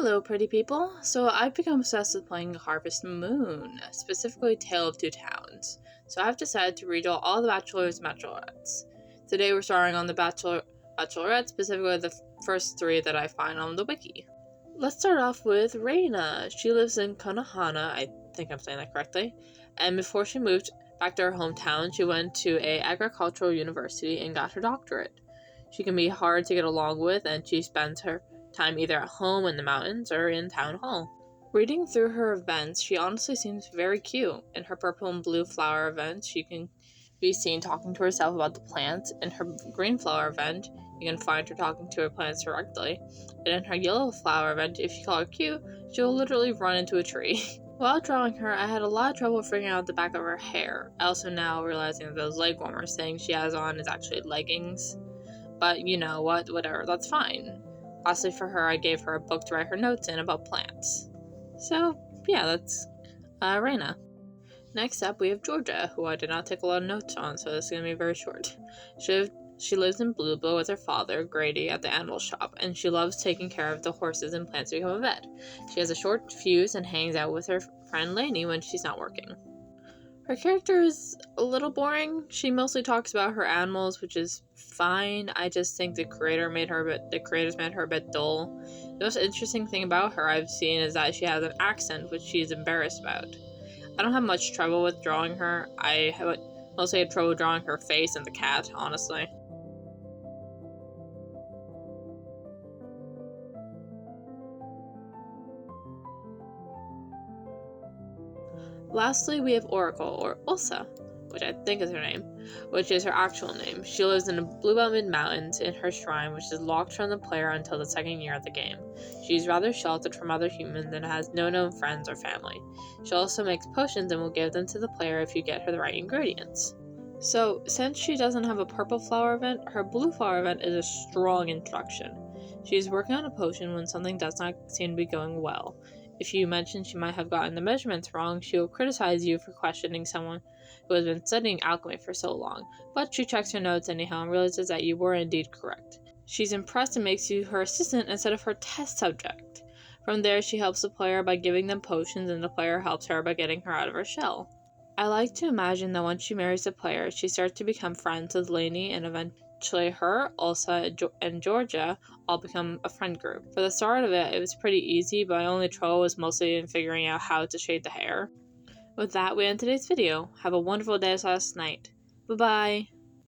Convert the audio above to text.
Hello, pretty people. So I've become obsessed with playing Harvest Moon, specifically Tale of Two Towns. So I've decided to read all the Bachelors and Bachelorettes. Today we're starting on the Bachelorettes, specifically the first three that I find on the wiki. Let's start off with Reina. She lives in Konohana, I think I'm saying that correctly, and before she moved back to her hometown, she went to a agricultural university and got her doctorate. She can be hard to get along with, and she spends her time either at home in the mountains or in town hall. Reading through her events, she honestly seems very cute. In her purple and blue flower event, she can be seen talking to herself about the plants. In her green flower event, you can find her talking to her plants directly. And in her yellow flower event, if you call her cute, she'll literally run into a tree. While drawing her, I had a lot of trouble figuring out the back of her hair. Also now realizing that those leg warmers thing she has on is actually leggings. But you know what, whatever, that's fine. Lastly, for her, I gave her a book to write her notes in about plants. So, yeah, that's Reina. Next up, we have Georgia, who I did not take a lot of notes on, so this is going to be very short. She lives in Bluebell with her father, Grady, at the animal shop, and she loves taking care of the horses and plants to become a vet. She has a short fuse and hangs out with her friend Lainey when she's not working. Her character is a little boring. She mostly talks about her animals, which is fine. I just think the creators made her a bit dull. The most interesting thing about her I've seen is that she has an accent, which she's embarrassed about. I don't have much trouble with drawing her. I mostly had trouble drawing her face and the cat, honestly. Lastly, we have Oracle, or Ulsa, which I think is her name, which is her actual name. She lives in the Bluebell Mid-Mountains in her shrine, which is locked from the player until the second year of the game. She's rather sheltered from other humans and has no known friends or family. She also makes potions and will give them to the player if you get her the right ingredients. So, since she doesn't have a purple flower event, her blue flower event is a strong introduction. She is working on a potion when something does not seem to be going well. If you mention she might have gotten the measurements wrong, she will criticize you for questioning someone who has been studying alchemy for so long, but she checks her notes anyhow and realizes that you were indeed correct. She's impressed and makes you her assistant instead of her test subject. From there, she helps the player by giving them potions, and the player helps her by getting her out of her shell. I like to imagine that once she marries the player, she starts to become friends with Lainey, and eventually her, Ulsa, and Georgia all become a friend group. For the start of it was pretty easy, but my only trouble was mostly in figuring out how to shade the hair. With that, we end today's video. Have a wonderful day/night. Bye-bye!